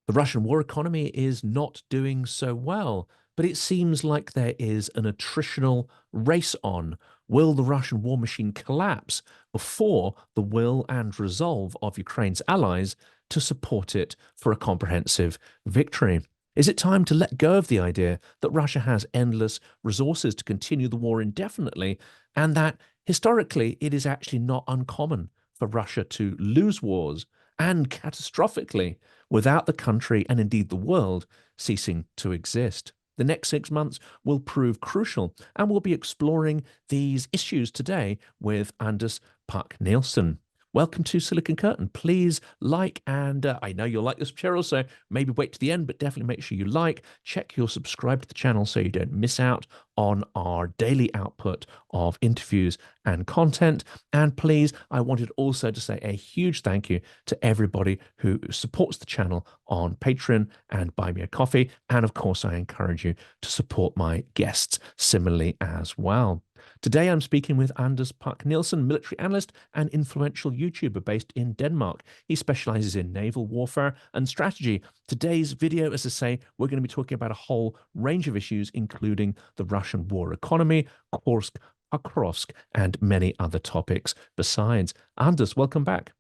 The Russian war economy is not doing so well, but it seems like there is an attritional race on. Will the Russian war machine collapse before the will and resolve of Ukraine's allies to support it for a comprehensive victory? Is it time to let go of the idea that Russia has endless resources to continue the war indefinitely, and that historically it is actually not uncommon for Russia to lose wars and catastrophically without the country and indeed the world ceasing to exist? The next 6 months will prove crucial, and we'll be exploring these issues today with Anders Puck Nielsen. Welcome to Silicon Curtain. Please like, and I know you'll like this material, so maybe wait to the end, but definitely make sure you like, check you're subscribed to the channel so you don't miss out on our daily output of interviews and content. And please, I wanted also to say a huge thank you to everybody who supports the channel on Patreon and Buy Me a Coffee. And of course, I encourage you to support my guests similarly as well. Today, I'm speaking with Anders Puck Nielsen, military analyst and influential YouTuber based in Denmark. He specializes in naval warfare and strategy. Today's video, as I say, we're going to be talking about a whole range of issues, including the Russian war economy, Kursk, Pakrovsk, and many other topics besides. Anders, welcome back.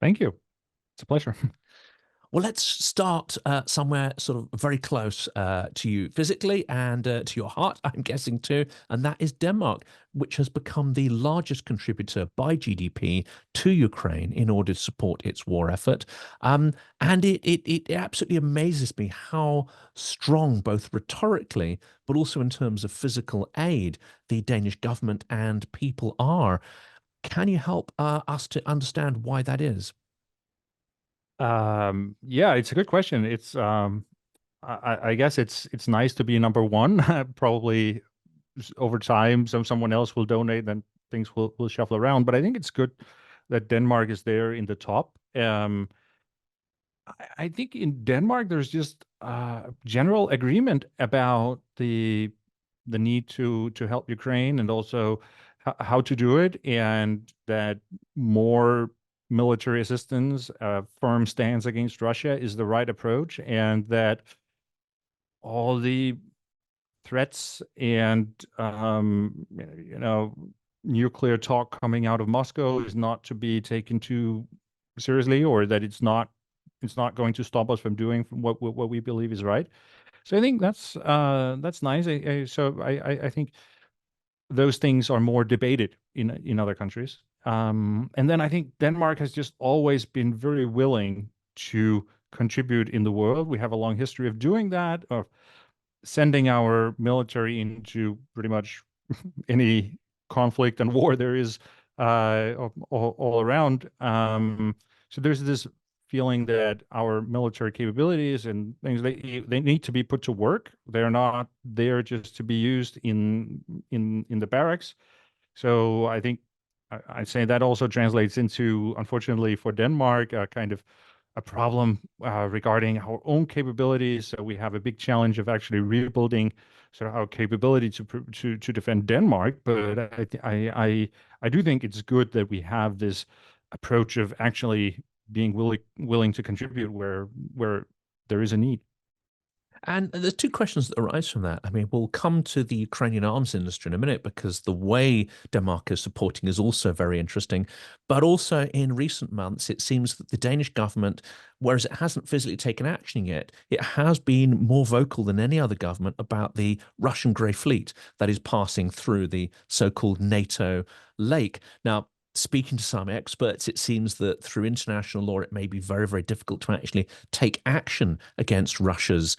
Thank you. It's a pleasure. Well, let's start somewhere sort of very close to you physically and to your heart, I'm guessing too, and that is Denmark, which has become the largest contributor by GDP to Ukraine in order to support its war effort. And it absolutely amazes me how strong, both rhetorically, but also in terms of physical aid, the Danish government and people are. Can you help us to understand why that is? Yeah, it's a good question. I guess it's nice to be number one. Probably over time, someone else will donate, then things will shuffle around. But I think it's good that Denmark is there in the top. I think in Denmark there's just general agreement about the need to help Ukraine and also how to do it, and that more military assistance, firm stance against Russia is the right approach, and that all the threats and nuclear talk coming out of Moscow is not to be taken too seriously, or that it's not going to stop us from doing what we believe is right. So I think that's nice. I think those things are more debated in other countries. And then I think Denmark has just always been very willing to contribute in the world. We have a long history of doing that, of sending our military into pretty much any conflict and war there is all around. So there's this feeling that our military capabilities and things, they need to be put to work. They're not there just to be used in the barracks. So I think I'd say that also translates into, unfortunately for Denmark, kind of a problem regarding our own capabilities. So we have a big challenge of actually rebuilding sort of our capability to defend Denmark. But I do think it's good that we have this approach of actually being willing to contribute where there is a need. And there's two questions that arise from that. I mean, we'll come to the Ukrainian arms industry in a minute because the way Denmark is supporting is also very interesting. But also in recent months, it seems that the Danish government, whereas it hasn't physically taken action yet, it has been more vocal than any other government about the Russian Grey Fleet that is passing through the so-called NATO lake. Now, speaking to some experts, it seems that through international law, it may be very, very difficult to actually take action against Russia's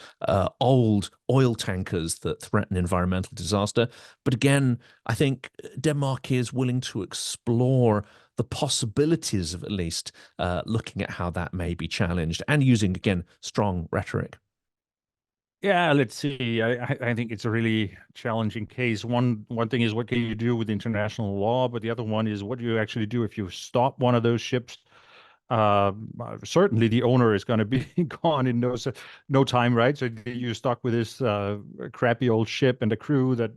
old oil tankers that threaten environmental disaster. But again, I think Denmark is willing to explore the possibilities of at least looking at how that may be challenged and using, again, strong rhetoric. Yeah, let's see. I think it's a really challenging case. One thing is, what can you do with international law, but the other one is, what do you actually do if you stop one of those ships? Certainly the owner is going to be gone in no time, right? So you're stuck with this crappy old ship and a crew that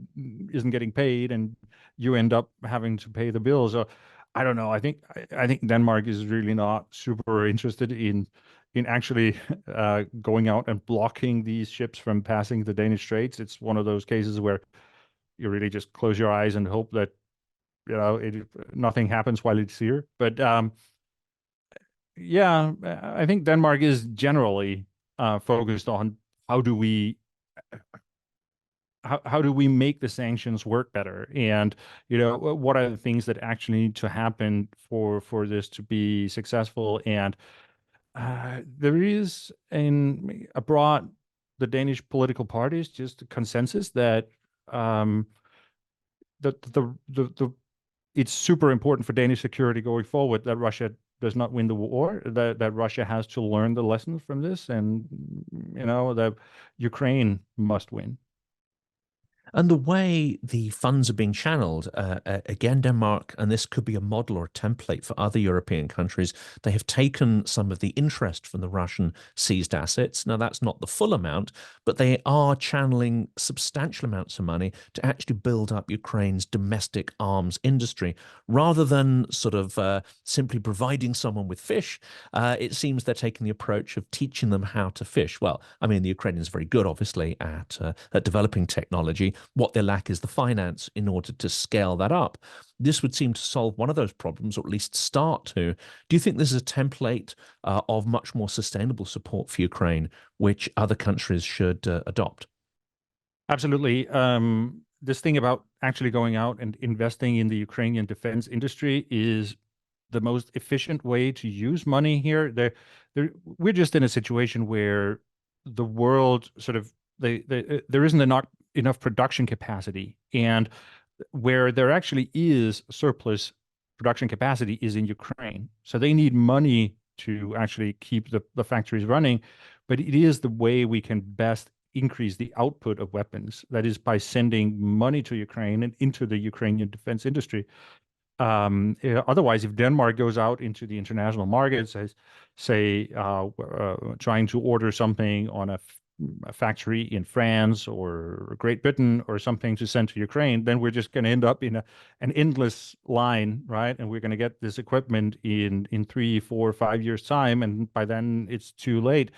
isn't getting paid, and you end up having to pay the bill. So I don't know. I think Denmark is really not super interested in in actually going out and blocking these ships from passing the Danish Straits. It's one of those cases where you really just close your eyes and hope that nothing happens while it's here. But yeah, I think Denmark is generally focused on how do we how do we make the sanctions work better, and what are the things that actually need to happen for this to be successful. And there is abroad the Danish political parties just a consensus that the it's super important for Danish security going forward that Russia does not win the war, that Russia has to learn the lessons from this, and that Ukraine must win. And the way the funds are being channeled, again, Denmark, and this could be a model or a template for other European countries, they have taken some of the interest from the Russian seized assets. Now, that's not the full amount, but they are channeling substantial amounts of money to actually build up Ukraine's domestic arms industry. Rather than sort of simply providing someone with fish, it seems they're taking the approach of teaching them how to fish. Well, I mean, the Ukrainians are very good, obviously, at developing technology. What they lack is the finance in order to scale that up. This would seem to solve one of those problems, or at least start to. Do you think this is a template of much more sustainable support for Ukraine, which other countries should adopt? Absolutely. This thing about actually going out and investing in the Ukrainian defense industry is the most efficient way to use money here. We're just in a situation where the world sort of there isn't enough production capacity, and where there actually is surplus production capacity is in Ukraine. So they need money to actually keep the factories running, but it is the way we can best increase the output of weapons. That is by sending money to Ukraine and into the Ukrainian defense industry. Otherwise, if Denmark goes out into the international markets, say, trying to order something on a factory in France or Great Britain or something to send to Ukraine, then we're just going to end up in an endless line, right? And we're going to get this equipment in 3, 4, 5 years' time, and by then it's too late.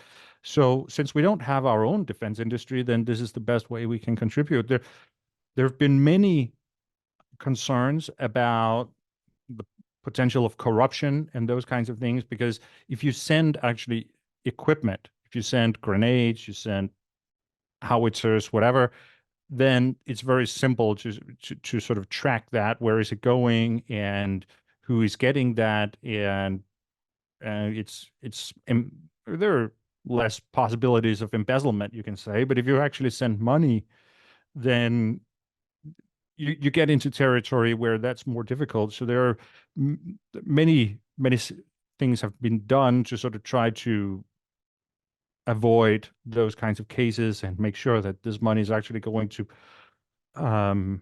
So since we don't have our own defense industry, then this is the best way we can contribute. There have been many concerns about the potential of corruption and those kinds of things, because if you send actually equipment, if you send grenades, you send howitzers, whatever, then it's very simple to sort of track that. Where is it going, and who is getting that? And there are less possibilities of embezzlement, you can say. But if you actually send money, then you get into territory where that's more difficult. So there are many things have been done to sort of try to avoid those kinds of cases and make sure that this money is actually going to the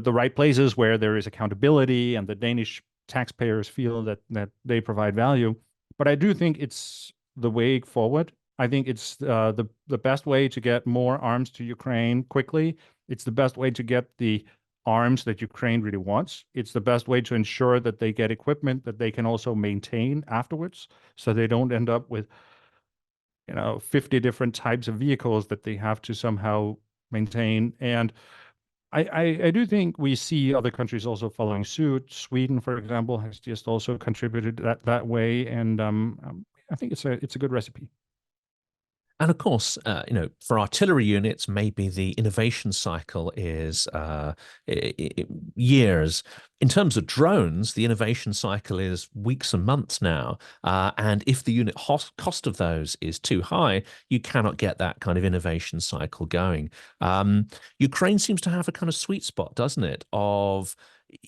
right places where there is accountability and the Danish taxpayers feel that they provide value. But I do think it's the way forward. I think it's the best way to get more arms to Ukraine quickly. It's the best way to get the arms that Ukraine really wants. It's the best way to ensure that they get equipment that they can also maintain afterwards, so they don't end up with 50 different types of vehicles that they have to somehow maintain. And I do think we see other countries also following suit. Sweden, for example, has just also contributed that way, and I think it's a good recipe. And of course, for artillery units, maybe the innovation cycle is years. In terms of drones, the innovation cycle is weeks and months now. And if the unit cost of those is too high, you cannot get that kind of innovation cycle going. Ukraine seems to have a kind of sweet spot, doesn't it?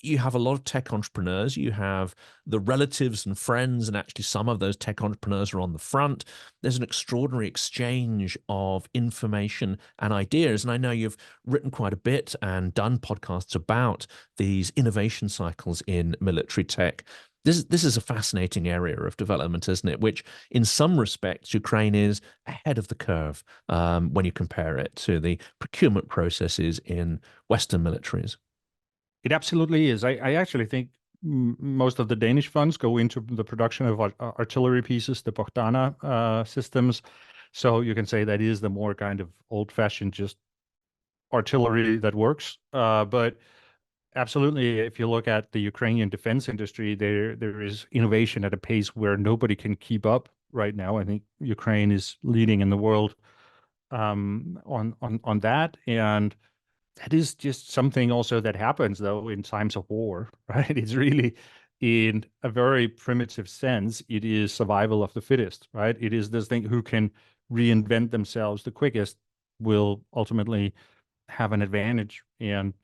You have a lot of tech entrepreneurs, you have the relatives and friends, and actually some of those tech entrepreneurs are on the front. There's an extraordinary exchange of information and ideas. And I know you've written quite a bit and done podcasts about these innovation cycles in military tech. This is a fascinating area of development, isn't it? Which, in some respects, Ukraine is ahead of the curve when you compare it to the procurement processes in Western militaries. It absolutely is. I actually think most of the Danish funds go into the production of artillery pieces, the Bogdana systems. So you can say that is the more kind of old-fashioned just artillery that works. But absolutely, if you look at the Ukrainian defense industry, there is innovation at a pace where nobody can keep up right now. I think Ukraine is leading in the world on that, and that is just something also that happens though in times of war, right? It's really, in a very primitive sense, it is survival of the fittest, right? It is this thing who can reinvent themselves the quickest will ultimately have an advantage and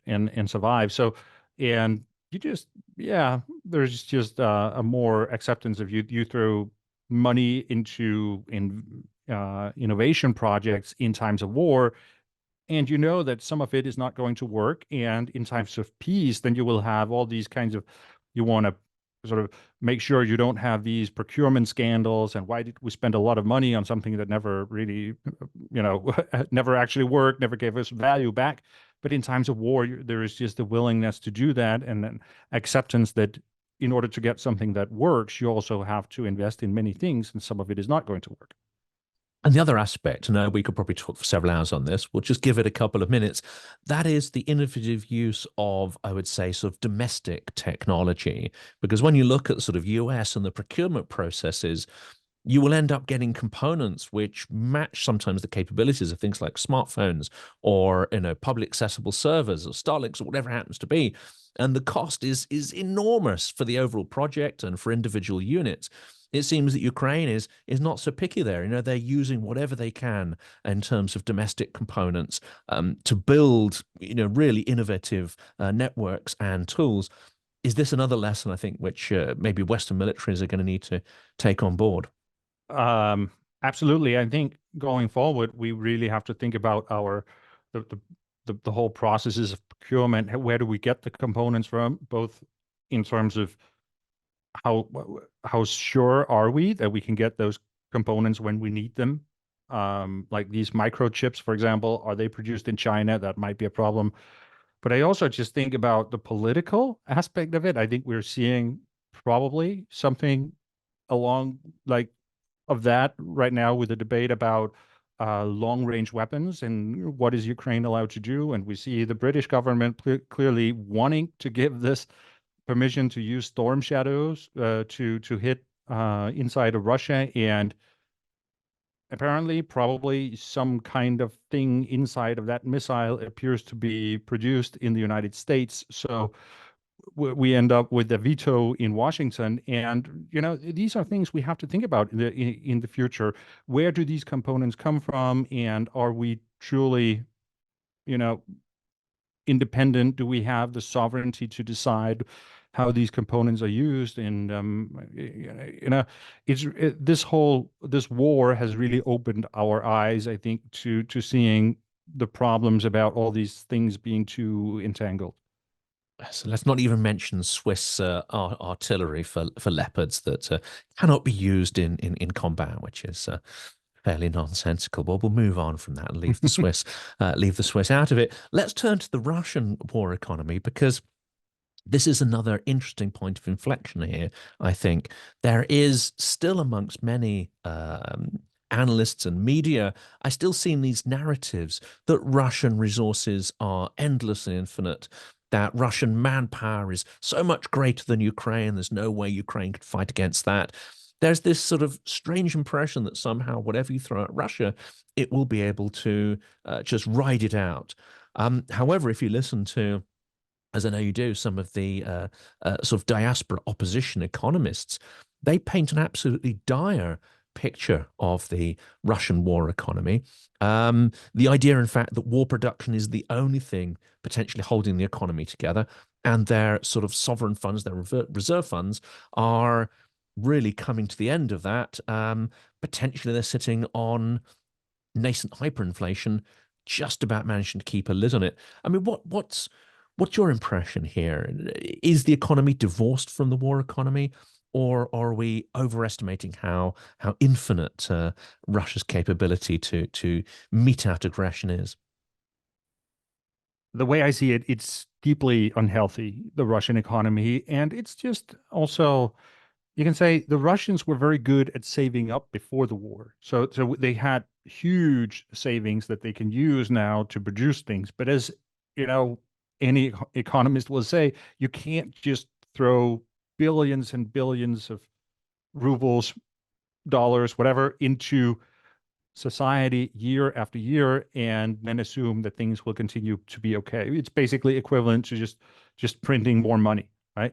survive. So, and you just, yeah, there's just a more acceptance of you throw money into innovation projects in times of war, and you know that some of it is not going to work. And in times of peace, then you will have all these kinds of, you want to sort of make sure you don't have these procurement scandals. And why did we spend a lot of money on something that never really, never actually worked, never gave us value back? But in times of war, there is just a willingness to do that, and an acceptance that in order to get something that works, you also have to invest in many things, and some of it is not going to work. And the other aspect, and we could probably talk for several hours on this, we'll just give it a couple of minutes. That is the innovative use of, I would say, sort of domestic technology. Because when you look at sort of US and the procurement processes, you will end up getting components which match sometimes the capabilities of things like smartphones or public accessible servers or Starlinks or whatever it happens to be. And the cost is enormous for the overall project and for individual units. It seems that Ukraine is not so picky there. They're using whatever they can in terms of domestic components to build, really innovative networks and tools. Is this another lesson, I think, which maybe Western militaries are going to need to take on board? Absolutely. I think going forward, we really have to think about the whole processes of procurement. Where do we get the components from, both in terms of how sure are we that we can get those components when we need them? Like these microchips, for example, are they produced in China? That might be a problem. But I also just think about the political aspect of it. I think we're seeing probably something along like of that right now with the debate about long-range weapons and what is Ukraine allowed to do. And we see the British government clearly wanting to give this permission to use storm shadows to hit inside of Russia, and apparently probably some kind of thing inside of that missile appears to be produced in the United States. So we end up with a veto in Washington. And, these are things we have to think about in the future. Where do these components come from? And are we truly, independent? Do we have the sovereignty to decide how these components are used? And, this war has really opened our eyes, I think, to seeing the problems about all these things being too entangled. So let's not even mention Swiss artillery for Leopards that cannot be used in combat, which is fairly nonsensical. But we'll move on from that and leave the Swiss out of it. Let's turn to the Russian war economy, because this is another interesting point of inflection here. I think there is still, amongst many analysts and media, I still see these narratives that Russian resources are endlessly infinite, that Russian manpower is so much greater than Ukraine. There's no way Ukraine could fight against that. There's this sort of strange impression that somehow whatever you throw at Russia, it will be able to just ride it out. However, if you listen to, as I know you do, some of the sort of diaspora opposition economists, they paint an absolutely dire picture of the Russian war economy. The idea, in fact, that war production is the only thing potentially holding the economy together, and their sort of sovereign funds, their reserve funds, are really coming to the end of that. Potentially, they're sitting on nascent hyperinflation, just about managing to keep a lid on it. I mean, what's your impression here? Is the economy divorced from the war economy, or are we overestimating how infinite Russia's capability to mete out aggression is? the way I see it, it's deeply unhealthy, the Russian economy. And it's just also, you can say the Russians were very good at saving up before the war. So they had huge savings that they can use now to produce things. But as you know, any economist will say, you can't just throw billions and billions of rubles, dollars, whatever, into society year after year and then assume that things will continue to be okay. It's basically equivalent to just printing more money, right?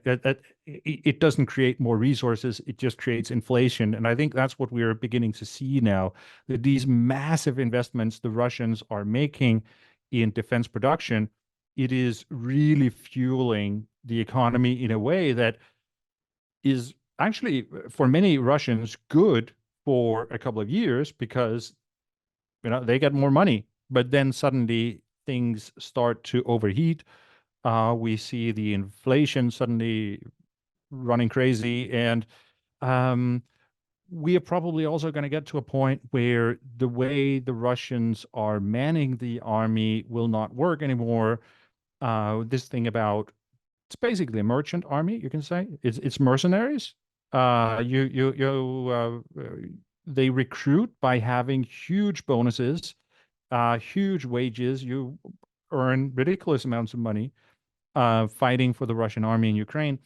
It doesn't create more resources, it just creates inflation. And I think that's what we're beginning to see now, that these massive investments the Russians are making in defense production, it is really fueling the economy in a way that is actually for many Russians good for a couple of years because they get more money, but then suddenly things start to overheat. We see the inflation suddenly running crazy, and um, we are probably also going to get to a point where the way the Russians are manning the army will not work anymore. This thing about it's basically a merchant army, you can say. It's mercenaries. They recruit by having huge bonuses, huge wages. You earn ridiculous amounts of money fighting for the Russian army in Ukraine.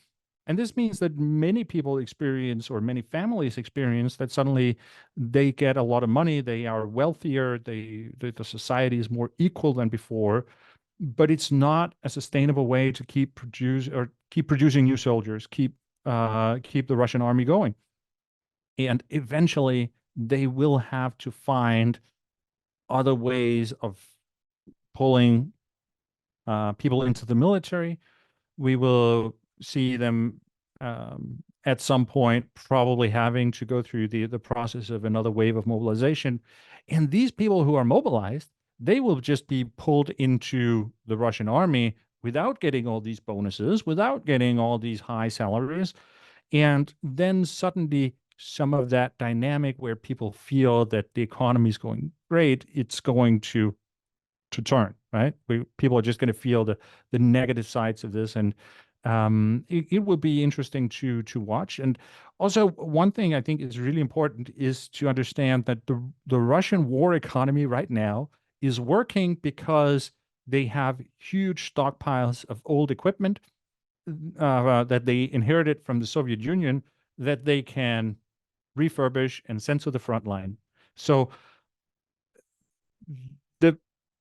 And this means that many people experience, or many families experience, that suddenly they get a lot of money, they are wealthier, the society is more equal than before, but it's not a sustainable way to keep producing new soldiers, keep the Russian army going. And eventually they will have to find other ways of pulling people into the military. We will see them at some point probably having to go through the process of another wave of mobilization. And these people who are mobilized, they will just be pulled into the Russian army without getting all these bonuses, without getting all these high salaries. And then suddenly some of that dynamic where people feel that the economy is going great, it's going to turn, right? People are just going to feel the negative sides of this, and it will be interesting to watch. And also, one thing I think is really important is to understand that the Russian war economy right now is working because they have huge stockpiles of old equipment that they inherited from the Soviet Union that they can refurbish and send to the front line. So the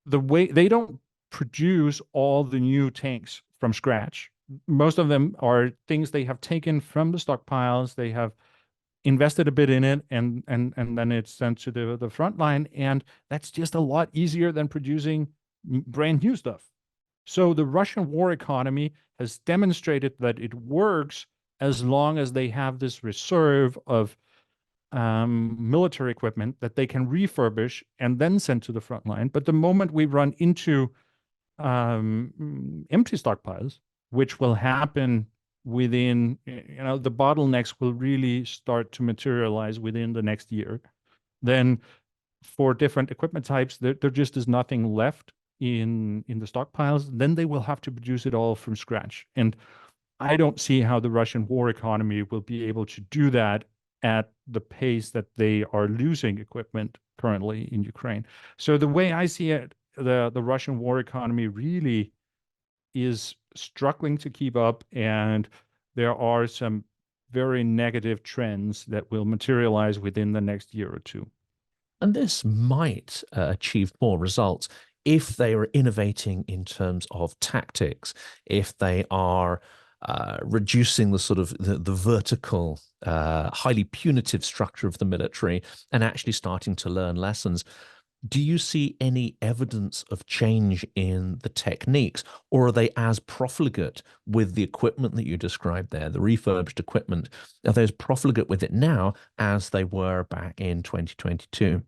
the way they don't produce all the new tanks from scratch. Most of them are things they have taken from the stockpiles. They have invested a bit in it, and then it's sent to the front line, and that's just a lot easier than producing brand new stuff. So the Russian war economy has demonstrated that it works as long as they have this reserve of military equipment that they can refurbish and then send to the front line. But the moment we run into empty stockpiles, which will happen within, the bottlenecks will really start to materialize within the next year, then for different equipment types, there just is nothing left in the stockpiles. Then they will have to produce it all from scratch. And I don't see how the Russian war economy will be able to do that at the pace that they are losing equipment currently in Ukraine. So the way I see it, the Russian war economy really is struggling to keep up, and there are some very negative trends that will materialize within the next year or two. And this might achieve more results if they are innovating in terms of tactics, if they are reducing the sort of the vertical, highly punitive structure of the military and actually starting to learn lessons. Do you see any evidence of change in the techniques, or are they as profligate with the equipment that you described there, the refurbished equipment? Are they as profligate with it now as they were back in 2022?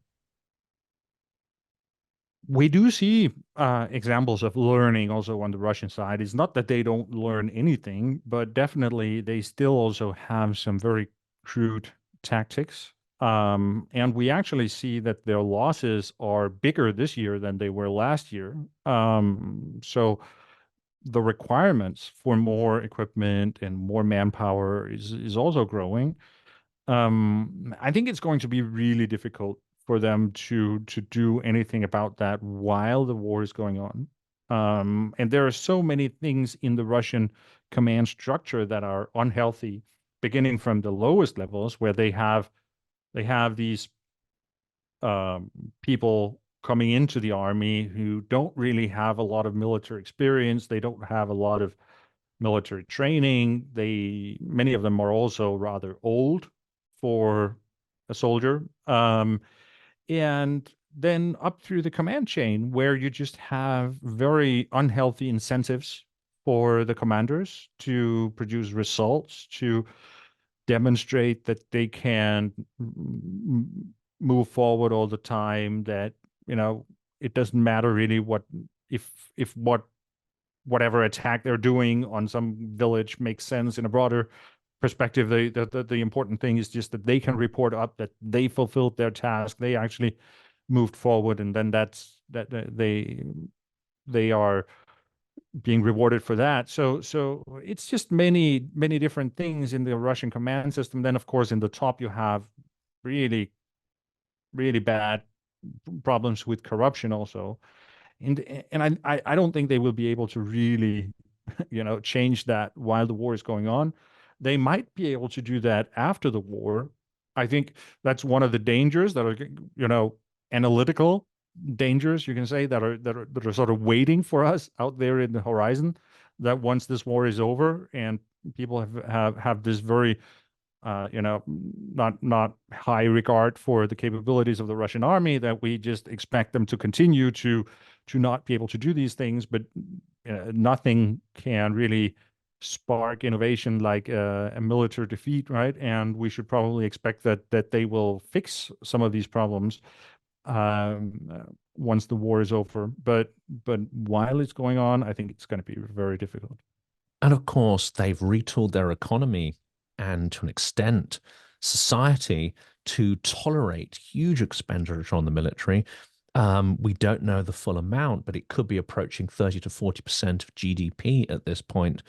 We do see examples of learning also on the Russian side. It's not that they don't learn anything, but definitely they still also have some very crude tactics. And we actually see that their losses are bigger this year than they were last year. So the requirements for more equipment and more manpower is also growing. I think it's going to be really difficult for them to do anything about that while the war is going on. And there are so many things in the Russian command structure that are unhealthy, beginning from the lowest levels where they have these um, people coming into the army who don't really have a lot of military experience. They don't have a lot of military training. Many of them are also rather old for a soldier. And then up through the command chain, where you just have very unhealthy incentives for the commanders to produce results, to demonstrate that they can move forward all the time, that, it doesn't matter really if whatever attack they're doing on some village makes sense in a broader perspective. The important thing is just that they can report up that they fulfilled their task, they actually moved forward, and then they are being rewarded for that. So it's just many different things in the Russian command system. Then of course in the top you have really really bad problems with corruption also. And I don't think they will be able to really change that while the war is going on. They might be able to do that after the war. I think that's one of the dangers that are, analytical dangers, you can say, that are sort of waiting for us out there in the horizon. That once this war is over and people have this very not high regard for the capabilities of the Russian army, that we just expect them to continue to not be able to do these things. But nothing can really spark innovation like a military defeat, right? And we should probably expect that they will fix some of these problems once the war is over. But while it's going on, I think it's going to be very difficult. And of course, they've retooled their economy and to an extent, society to tolerate huge expenditure on the military. We don't know the full amount, but it could be approaching 30 to 40% of GDP at this point.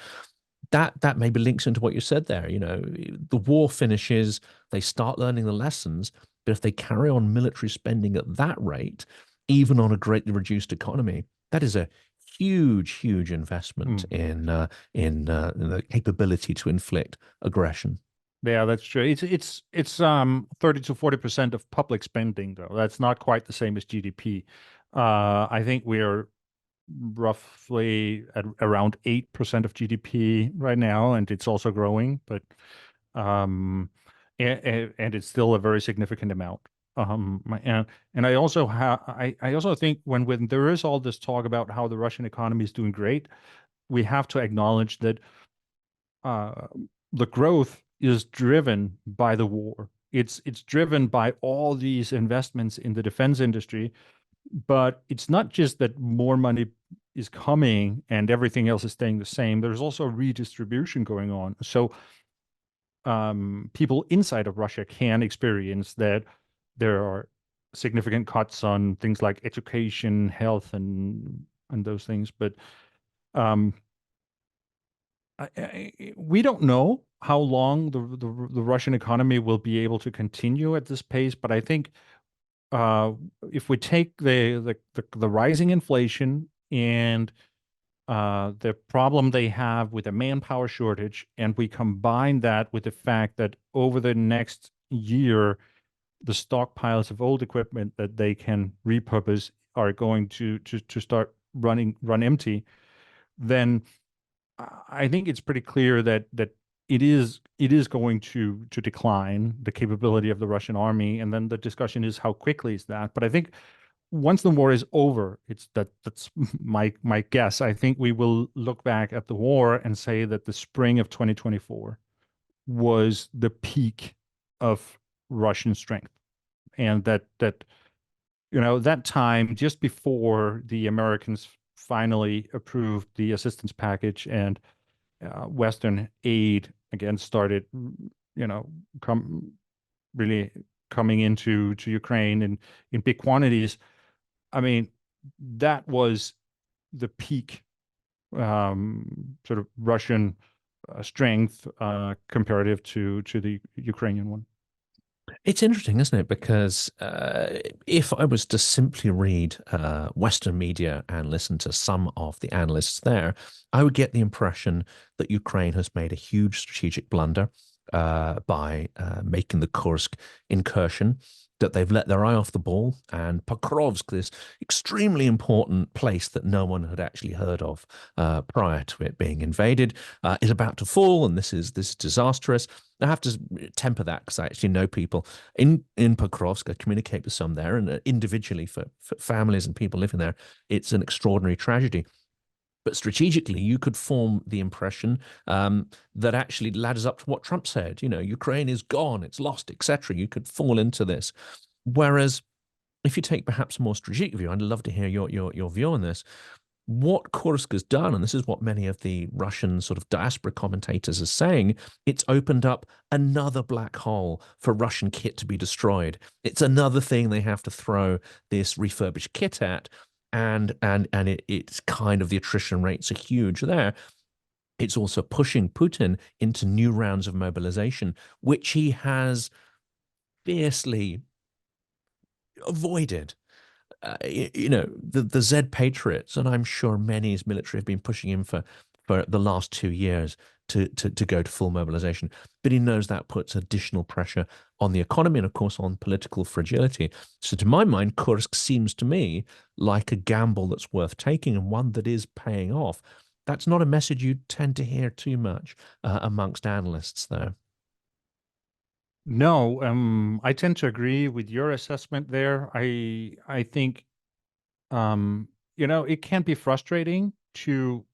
That maybe links into what you said there. The war finishes, they start learning the lessons, but if they carry on military spending at that rate, even on a greatly reduced economy, that is a huge investment in the capability to inflict aggression. Yeah, that's true. It's 30 to 40% of public spending, though. That's not quite the same as GDP. I think we're roughly at around 8% of GDP right now, and it's also growing, but and it's still a very significant amount. And I also think when there is all this talk about how the Russian economy is doing great, we have to acknowledge that uh, the growth is driven by the war. It's driven by all these investments in the defense industry, but it's not just that more money is coming and everything else is staying the same. There's also redistribution going on. So people inside of Russia can experience that there are significant cuts on things like education, health, and those things. But um, we don't know how long the Russian economy will be able to continue at this pace. But I think uh, if we take the rising inflation and the problem they have with a manpower shortage, and we combine that with the fact that over the next year, the stockpiles of old equipment that they can repurpose are going to start run empty, then I think it's pretty clear that it is going to decline the capability of the Russian army, and then the discussion is how quickly is that. But I think once the war is over, that's my guess. I think we will look back at the war and say that the spring of 2024 was the peak of Russian strength, and that time just before the Americans finally approved the assistance package and Western aid again started, come really coming into Ukraine in big quantities. I mean, that was the peak sort of Russian strength comparative to the Ukrainian one. It's interesting, isn't it? Because if I was to simply read Western media and listen to some of the analysts there, I would get the impression that Ukraine has made a huge strategic blunder by making the Kursk incursion, that they've let their eye off the ball, and Pokrovsk, this extremely important place that no one had actually heard of prior to it being invaded, is about to fall, and this is disastrous. I have to temper that because I actually know people in Pokrovsk. I communicate with some there, and individually for families and people living there, it's an extraordinary tragedy. But strategically, you could form the impression that actually ladders up to what Trump said. You know, Ukraine is gone, it's lost, etc. You could fall into this. Whereas, if you take perhaps a more strategic view, I'd love to hear your view on this. What Kursk has done, and this is what many of the Russian sort of diaspora commentators are saying, it's opened up another black hole for Russian kit to be destroyed. It's another thing they have to throw this refurbished kit at, and it's kind of the attrition rates are huge there. It's also pushing Putin into new rounds of mobilization, which he has fiercely avoided. The Z Patriots, and I'm sure many as military have been pushing him for the last 2 years to go to full mobilization. But he knows that puts additional pressure on the economy and, of course, on political fragility. So, to my mind, Kursk seems to me like a gamble that's worth taking and one that is paying off. That's not a message you tend to hear too much amongst analysts, though. No, I tend to agree with your assessment there. I think it can be frustrating to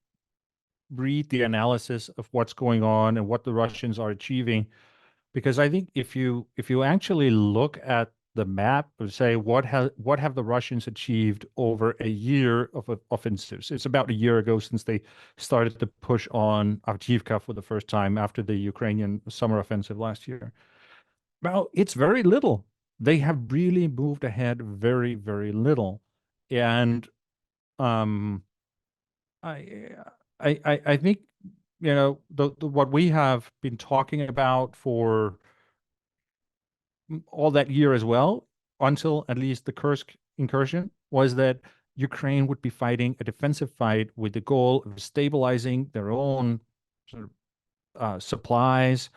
read the analysis of what's going on and what the Russians are achieving, because I think if you actually look at the map of, say, what have the Russians achieved over a year of offensives. It's about a year ago since they started to push on Avdiivka for the first time after the Ukrainian summer offensive last year. Well, it's very little. They have really moved ahead very, very little. And um, I, I think, what we have been talking about for all that year as well, until at least the Kursk incursion, was that Ukraine would be fighting a defensive fight with the goal of stabilizing their own sort of supplies,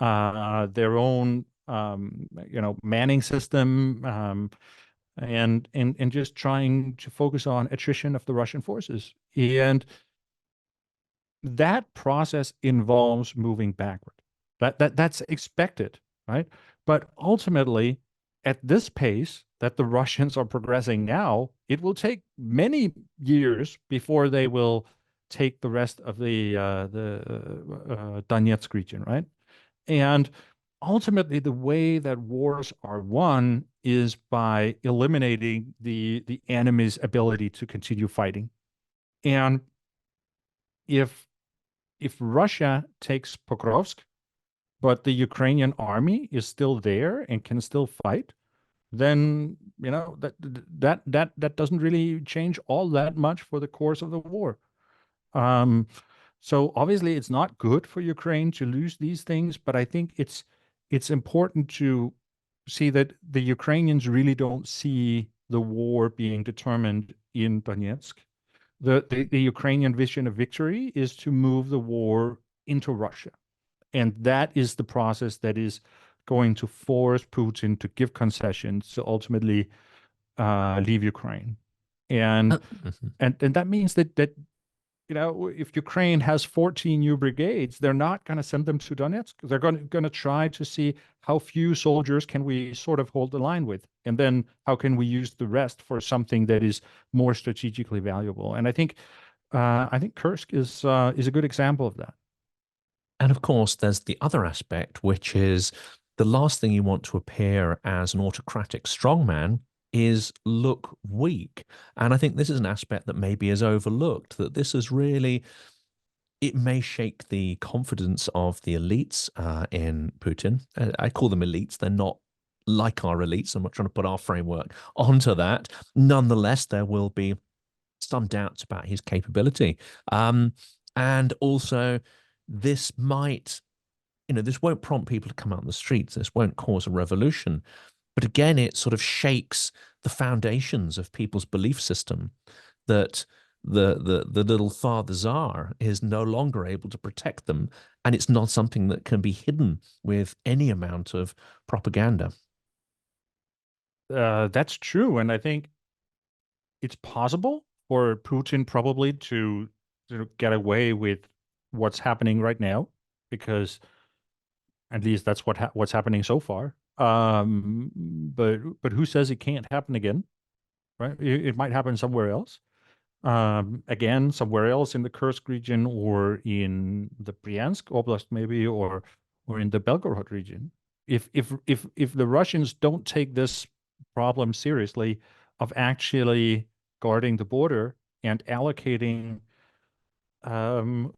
their own manning system, and just trying to focus on attrition of the Russian forces. And that process involves moving backward. That's expected, right? But ultimately, at this pace that the Russians are progressing now, it will take many years before they will take the rest of the Donetsk region, right? And ultimately, the way that wars are won is by eliminating the enemy's ability to continue fighting. And if Russia takes Pokrovsk, but the Ukrainian army is still there and can still fight, then that doesn't really change all that much for the course of the war. So obviously, it's not good for Ukraine to lose these things, but I think it's important to see that the Ukrainians really don't see the war being determined in Donetsk. The Ukrainian vision of victory is to move the war into Russia. And that is the process that is going to force Putin to give concessions to ultimately leave Ukraine. And Mhm. and that means that if Ukraine has 14 new brigades, they're not going to send them to Donetsk. They're going to try to see how few soldiers can we sort of hold the line with, and then how can we use the rest for something that is more strategically valuable. And I think Kursk is a good example of that. And of course, there's the other aspect, which is the last thing you want to appear as an autocratic strongman is look weak. And I think this is an aspect that maybe is overlooked, that this is really, it may shake the confidence of the elites in Putin. I call them elites. They're not like our elites. I'm not trying to put our framework onto that. Nonetheless, there will be some doubts about his capability. And also, this might, this won't prompt people to come out in the streets. This won't cause a revolution. But again, it sort of shakes the foundations of people's belief system that the little Father Tsar is no longer able to protect them, and it's not something that can be hidden with any amount of propaganda. That's true, and I think it's possible for Putin probably to get away with what's happening right now, because at least that's what's happening so far. But who says it can't happen again, right? It might happen somewhere else. Again, somewhere else in the Kursk region or in the Bryansk Oblast, maybe, or in the Belgorod region. If the Russians don't take this problem seriously of actually guarding the border and allocating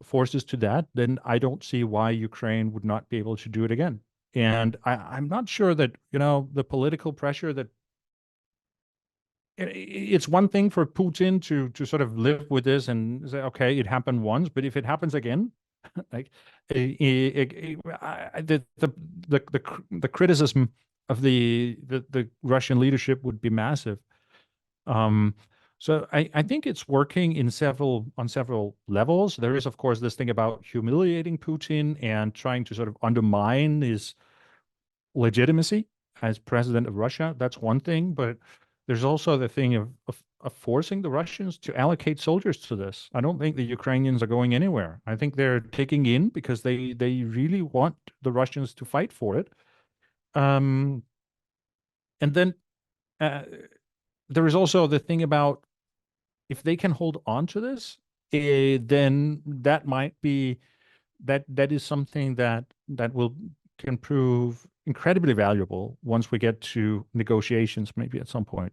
forces to that, then I don't see why Ukraine would not be able to do it again. And I'm not sure that, the political pressure that it's one thing for Putin to sort of live with this and say, okay, it happened once, but if it happens again, like the criticism of the Russian leadership would be massive. Um, so I think it's working on several levels. There is, of course, this thing about humiliating Putin and trying to sort of undermine his legitimacy as president of Russia. That's one thing, but there's also the thing of forcing the Russians to allocate soldiers to this. I don't think the Ukrainians are going anywhere. I think they're taking in because they really want the Russians to fight for it. Um, and then uh, there is also the thing about if they can hold on to this, then that might be that is something that will can prove incredibly valuable once we get to negotiations, maybe at some point.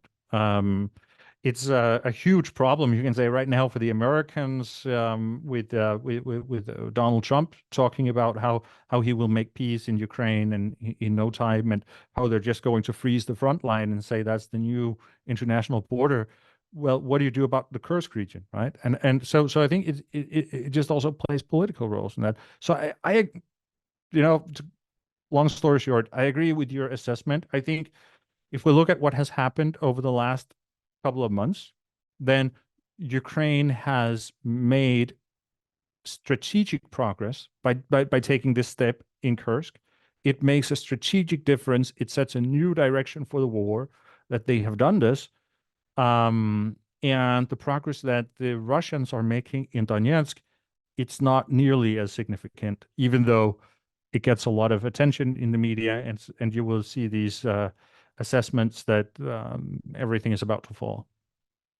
It's a huge problem, you can say, right now for the Americans, with Donald Trump talking about how he will make peace in Ukraine and in no time, and how they're just going to freeze the front line and say that's the new international border. Well, what do you do about the Kursk region, right? And so I think it just also plays political roles in that. So I long story short, I agree with your assessment. I think if we look at what has happened over the last couple of months, then Ukraine has made strategic progress by taking this step in Kursk. It makes a strategic difference. It sets a new direction for the war that they have done this. And the progress that the Russians are making in Donetsk, it's not nearly as significant, even though it gets a lot of attention in the media, and you will see these assessments that everything is about to fall.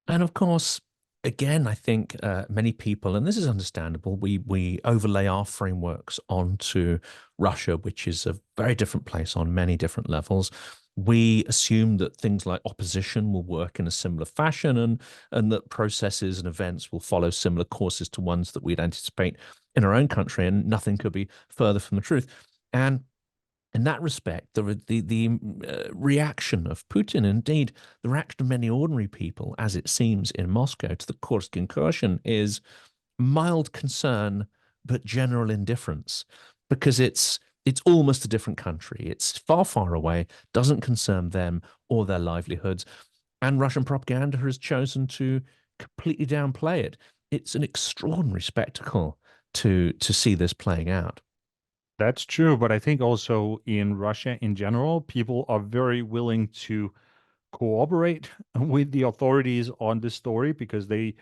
And of course, again, I think many people, and this is understandable, we overlay our frameworks onto Russia, which is a very different place on many different levels. We assume that things like opposition will work in a similar fashion, and that processes and events will follow similar courses to ones that we'd anticipate in our own country, and nothing could be further from the truth. And in that respect, the reaction of Putin, indeed the reaction of many ordinary people, as it seems in Moscow, to the Kursk incursion is mild concern but general indifference, because it's almost a different country. It's far, far away, doesn't concern them or their livelihoods, and Russian propaganda has chosen to completely downplay it. It's an extraordinary spectacle to see this playing out. That's true, but I think also in Russia in general, people are very willing to cooperate with the authorities on this story because they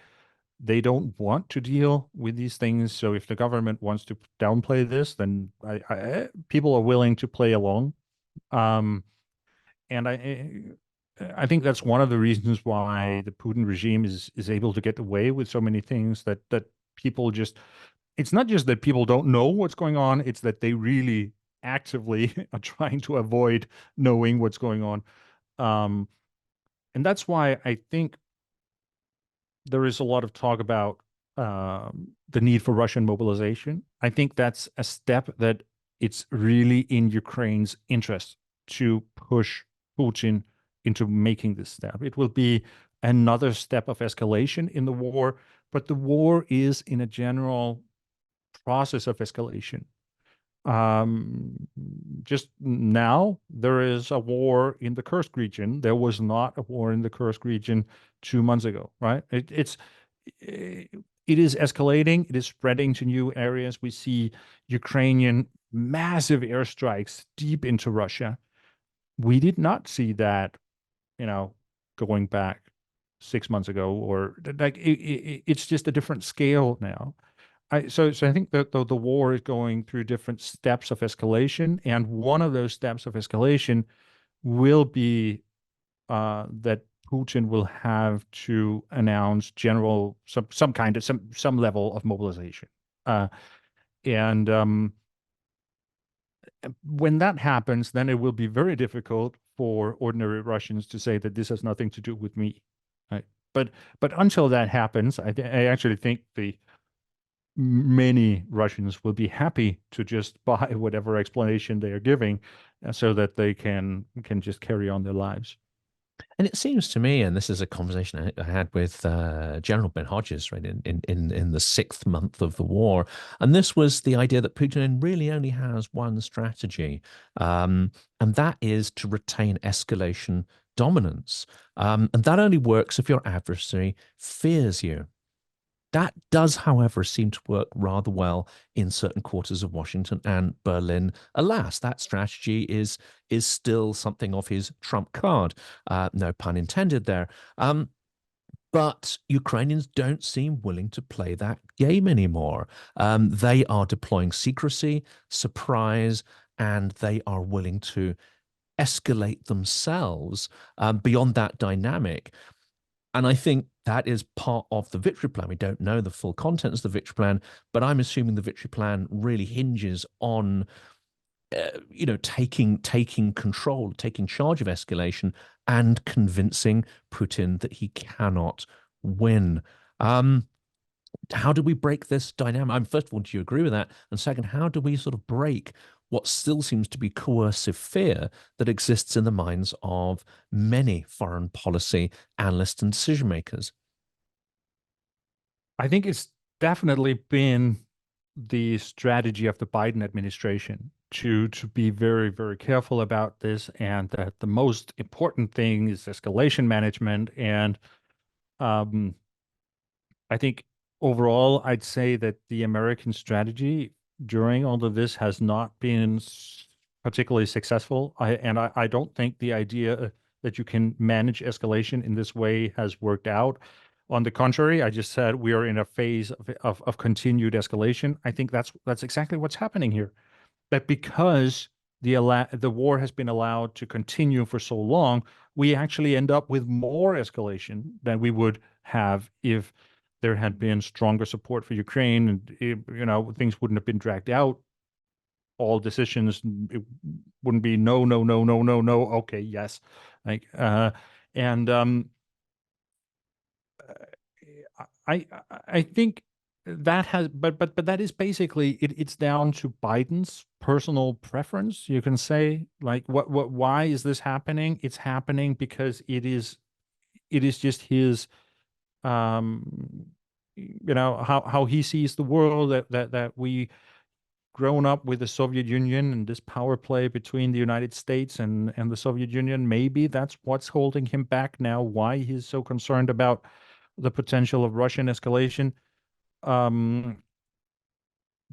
don't want to deal with these things. So if the government wants to downplay this, then people are willing to play along. Um, and I think that's one of the reasons why the Putin regime is able to get away with so many things that people just. It's not just that people don't know what's going on; it's that they really actively are trying to avoid knowing what's going on. Um, and that's why I think there is a lot of talk about the need for Russian mobilization. I think that's a step that it's really in Ukraine's interest to push Putin into making this step. It will be another step of escalation in the war, but the war is in a general process of escalation. Just now, there is a war in the Kursk region. There was not a war in the Kursk region 2 months ago, right? It is escalating. It is spreading to new areas. We see Ukrainian massive airstrikes deep into Russia. We did not see that, going back 6 months ago, or like it's just a different scale now. So I think that the war is going through different steps of escalation, and one of those steps of escalation will be that Putin will have to announce some level of mobilization, and when that happens, then it will be very difficult for ordinary Russians to say that this has nothing to do with me, right? But until that happens, I actually think many Russians will be happy to just buy whatever explanation they are giving, so that they can just carry on their lives. And it seems to me, and this is a conversation I had with General Ben Hodges, right, in the 6th month of the war, and this was the idea that Putin really only has one strategy, and that is to retain escalation dominance, and that only works if your adversary fears you. That does, however, seem to work rather well in certain quarters of Washington and Berlin. Alas, that strategy is still something of his trump card. No pun intended there. But Ukrainians don't seem willing to play that game anymore. They are deploying secrecy, surprise, and they are willing to escalate themselves beyond that dynamic. And I think that is part of the victory plan. We don't know the full contents of the victory plan, but I'm assuming the victory plan really hinges on, taking control, taking charge of escalation, and convincing Putin that he cannot win. Um, how do we break this dynamic? First of all, do you agree with that? And second, how do we sort of break what still seems to be coercive fear that exists in the minds of many foreign policy analysts and decision makers? I think it's definitely been the strategy of the Biden administration to be very, very careful about this, and that the most important thing is escalation management. And um, I think overall, I'd say that the American strategy during all of this has not been particularly successful. I don't think the idea that you can manage escalation in this way has worked out. On the contrary, I just said we are in a phase of continued escalation. I think that's exactly what's happening here. That because the war has been allowed to continue for so long, we actually end up with more escalation than we would have if there had been stronger support for Ukraine, and things wouldn't have been dragged out. All decisions, it wouldn't be no, no, no, no, no, no. Okay, yes, like and I I think that has, but that is basically it. It's down to Biden's personal preference. You can say, like, why is this happening? It's happening because it is just his, how he sees the world, that we grown up with the Soviet Union and this power play between the United States and the Soviet Union. Maybe that's what's holding him back now, why he's so concerned about the potential of Russian escalation. Um,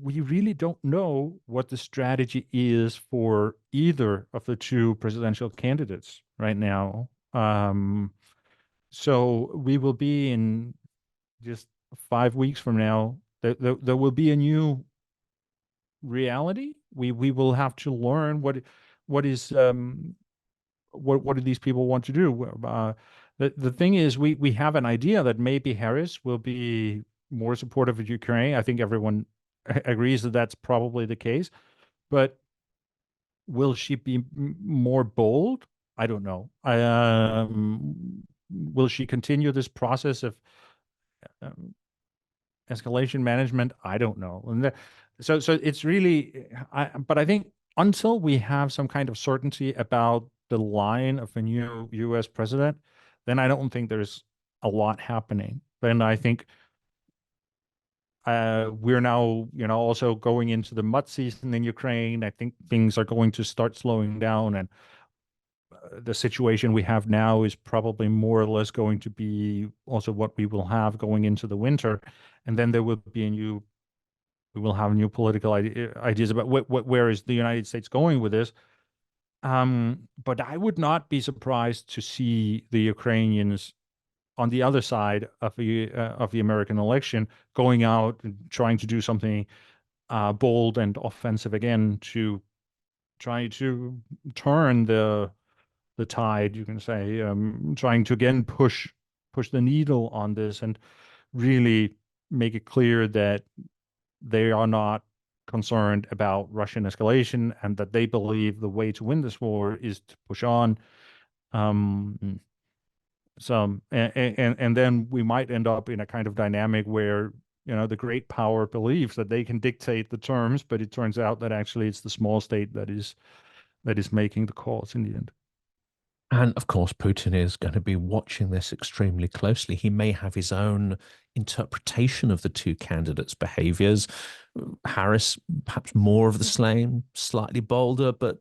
we really don't know what the strategy is for either of the two presidential candidates right now. So we will be in just 5 weeks from now. There will be a new reality. We will have to learn what is what do these people want to do. The thing is, we have an idea that maybe Harris will be more supportive of Ukraine. I think everyone agrees that that's probably the case, but will she be more bold? I don't know. Will she continue this process of um, escalation management? I don't know. And so it's really, but I think until we have some kind of certainty about the line of a new U.S. president, then I don't think there's a lot happening. Then I think we're now, also going into the mud season in Ukraine. I think things are going to start slowing down, and the situation we have now is probably more or less going to be also what we will have going into the winter, and then there will be we will have new political ideas about where is the United States going with this. But I would not be surprised to see the Ukrainians on the other side of the American election going out and trying to do something bold and offensive again to try to turn the tide, you can say, trying to again push the needle on this and really make it clear that they are not concerned about Russian escalation and that they believe the way to win this war is to push on. And then we might end up in a kind of dynamic where the great power believes that they can dictate the terms, but it turns out that actually it's the small state that is making the calls in the end. And of course, Putin is going to be watching this extremely closely. He may have his own interpretation of the two candidates' behaviors. Harris, perhaps more of the same, slightly bolder, but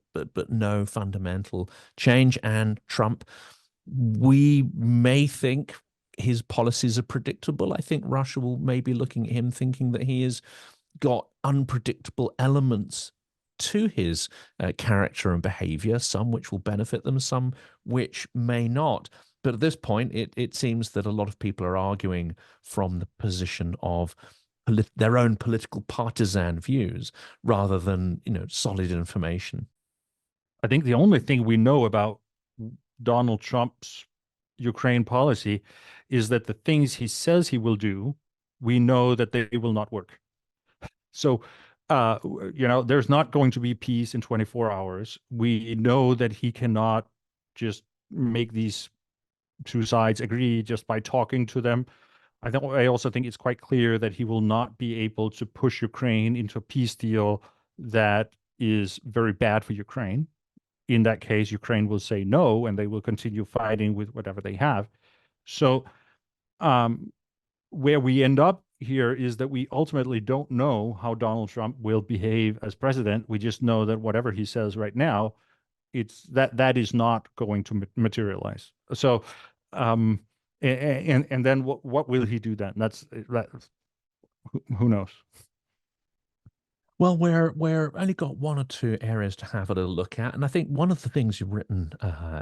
no fundamental change. And Trump, we may think his policies are predictable. I think Russia will maybe looking at him thinking that he has got unpredictable elements to his character and behavior, some which will benefit them, some which may not. But at this point, it seems that a lot of people are arguing from the position of their own political partisan views rather than, solid information. I think the only thing we know about Donald Trump's Ukraine policy is that the things he says he will do, we know that they will not work. So, there's not going to be peace in 24 hours. We know that he cannot just make these two sides agree just by talking to them. I also think it's quite clear that he will not be able to push Ukraine into a peace deal that is very bad for Ukraine. In that case, Ukraine will say no, and they will continue fighting with whatever they have. So, where we end up here is that we ultimately don't know how Donald Trump will behave as president. We just know that whatever he says right now, it's that is not going to materialize. So, and then what will he do then? That's who knows. Well, we're only got one or two areas to have a little look at, and I think one of the things you've written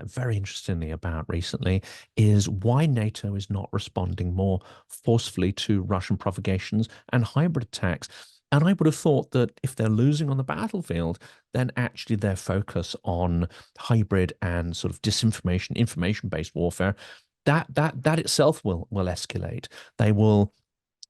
very interestingly about recently is why NATO is not responding more forcefully to Russian provocations and hybrid attacks. And I would have thought that if they're losing on the battlefield, then actually their focus on hybrid and sort of disinformation, information-based warfare, that itself will escalate. They will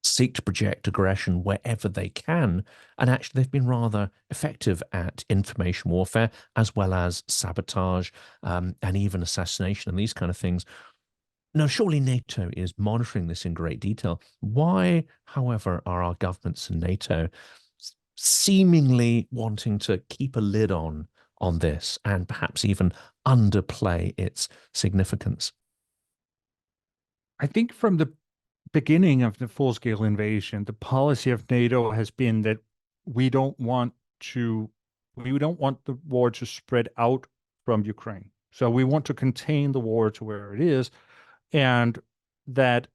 seek to project aggression wherever they can. And actually, they've been rather effective at information warfare, as well as sabotage and even assassination and these kind of things. Now, surely NATO is monitoring this in great detail. Why, however, are our governments and NATO seemingly wanting to keep a lid on this and perhaps even underplay its significance? I think from the beginning of the full-scale invasion, the policy of NATO has been that we don't want the war to spread out from Ukraine. So we want to contain the war to where it is, and that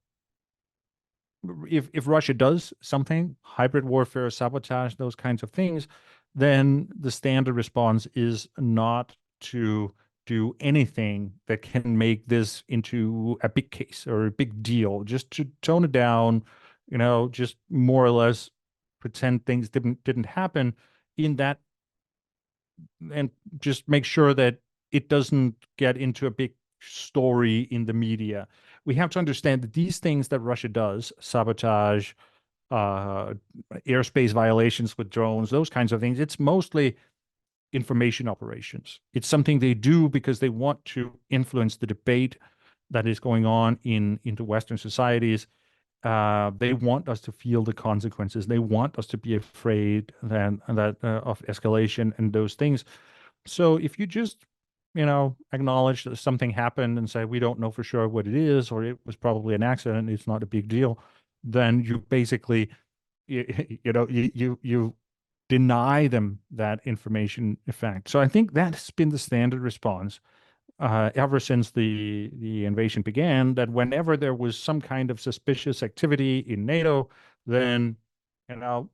if Russia does something, hybrid warfare, sabotage, those kinds of things, then the standard response is not to do anything that can make this into a big case or a big deal, just to tone it down, just more or less pretend things didn't happen in that, and just make sure that it doesn't get into a big story in the media. We have to understand that these things that Russia does, sabotage, airspace violations with drones, those kinds of things, it's mostly information operations. It's something they do because they want to influence the debate that is going on in into Western societies. They want us to feel the consequences. They want us to be afraid that of escalation and those things. So if you just, acknowledge that something happened and say we don't know for sure what it is, or it was probably an accident, it's not a big deal, then you basically, you deny them that information effect. So I think that has been the standard response ever since the invasion began, that whenever there was some kind of suspicious activity in NATO, then you know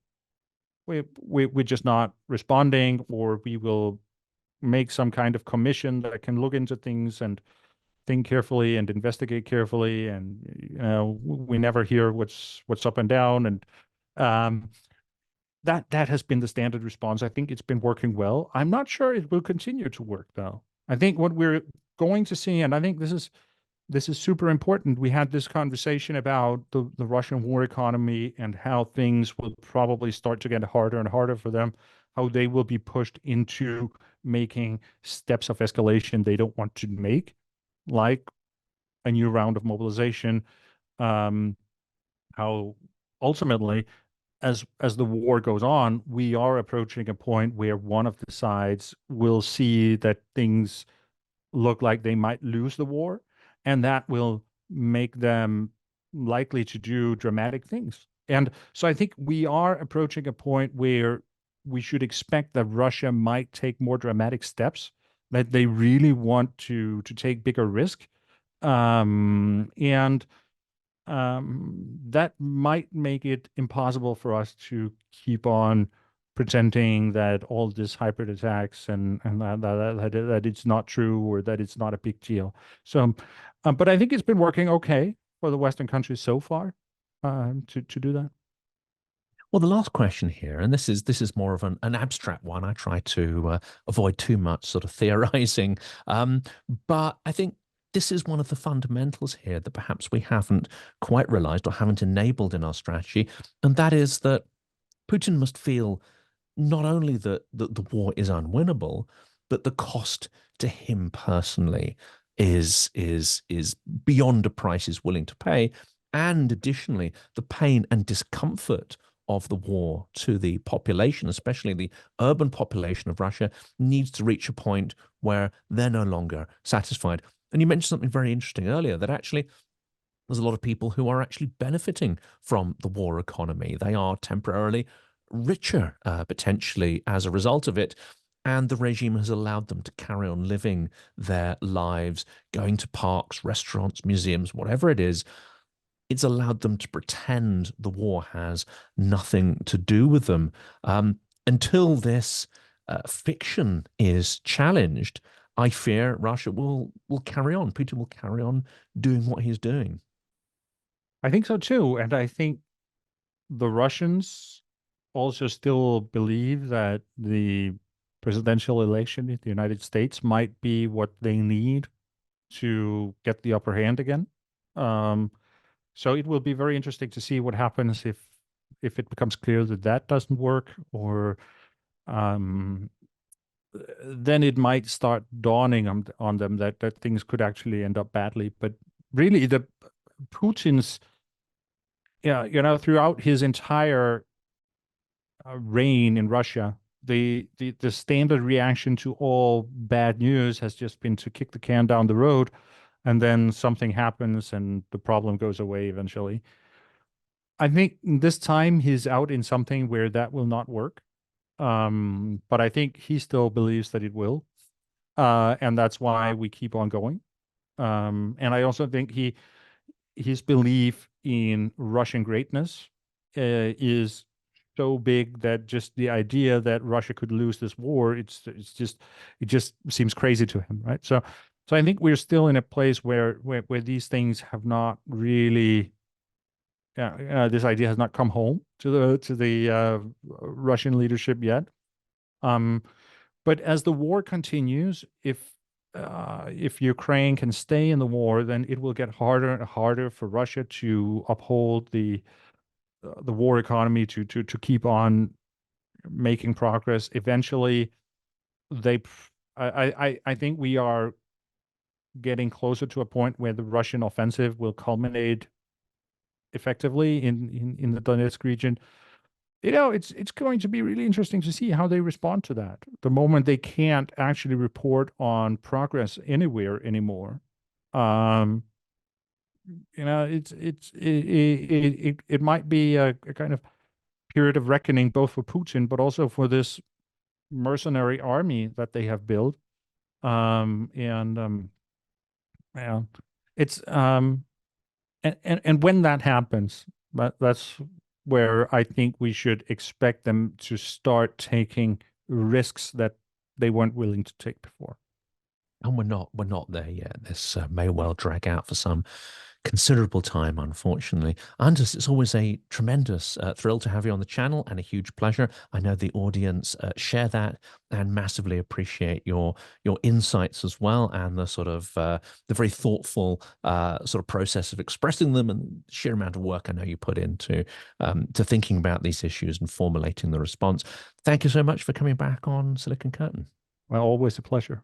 we're just not responding, or we will make some kind of commission that can look into things and think carefully and investigate carefully, and we never hear what's up and down, and um, that has been the standard response. I think it's been working well. I'm not sure it will continue to work though. I think what we're going to see, and I think this is super important. We had this conversation about the Russian war economy and how things will probably start to get harder and harder for them, how they will be pushed into making steps of escalation they don't want to make, like a new round of mobilization. Um, how ultimately, as the war goes on, we are approaching a point where one of the sides will see that things look like they might lose the war, and that will make them likely to do dramatic things. And so I think we are approaching a point where we should expect that Russia might take more dramatic steps, that they really want to take bigger risk. And that might make it impossible for us to keep on pretending that all this hybrid attacks and that it's not true, or that it's not a big deal. So, but I think it's been working okay for the Western countries so far, to do that. Well, the last question here, and this is more of an abstract one. I try to avoid too much sort of theorizing, but I think this is one of the fundamentals here that perhaps we haven't quite realized or haven't enabled in our strategy, and that is that Putin must feel not only that the war is unwinnable, but the cost to him personally is beyond a price he's willing to pay, and additionally, the pain and discomfort of the war to the population, especially the urban population of Russia, needs to reach a point where they're no longer satisfied. And you mentioned something very interesting earlier, that actually there's a lot of people who are actually benefiting from the war economy. They are temporarily richer, potentially, as a result of it. And the regime has allowed them to carry on living their lives, going to parks, restaurants, museums, whatever it is. It's allowed them to pretend the war has nothing to do with them. Until this fiction is challenged, I fear Russia will carry on. Putin will carry on doing what he's doing. I think so too, and I think the Russians also still believe that the presidential election in the United States might be what they need to get the upper hand again. Um, so it will be very interesting to see what happens if it becomes clear that that doesn't work, or um, then it might start dawning on them that things could actually end up badly. But really, the Putin's, yeah, throughout his entire reign in Russia, the standard reaction to all bad news has just been to kick the can down the road, and then something happens and the problem goes away eventually. I think this time he's out in something where that will not work. But I think he still believes that it will. And that's why we keep on going. And I also think his belief in Russian greatness is so big that just the idea that Russia could lose this war, it just seems crazy to him, right? So I think we're still in a place where these things have not really, this idea has not come home to the Russian leadership yet. Um, but as the war continues, if Ukraine can stay in the war, then it will get harder and harder for Russia to uphold the war economy, to keep on making progress. Eventually, they, I think we are getting closer to a point where the Russian offensive will culminate effectively in the Donetsk region. It's going to be really interesting to see how they respond to that. The moment they can't actually report on progress anywhere anymore, um, it might be a kind of period of reckoning both for Putin, but also for this mercenary army that they have built. Yeah, it's and when that happens, that's where I think we should expect them to start taking risks that they weren't willing to take before. And we're not there yet. This may well drag out for some considerable time, unfortunately. Anders, it's always a tremendous thrill to have you on the channel and a huge pleasure. I know the audience share that and massively appreciate your insights as well, and the sort of the very thoughtful sort of process of expressing them, and sheer amount of work I know you put into to thinking about these issues and formulating the response. Thank you so much for coming back on Silicon Curtain. Well, always a pleasure.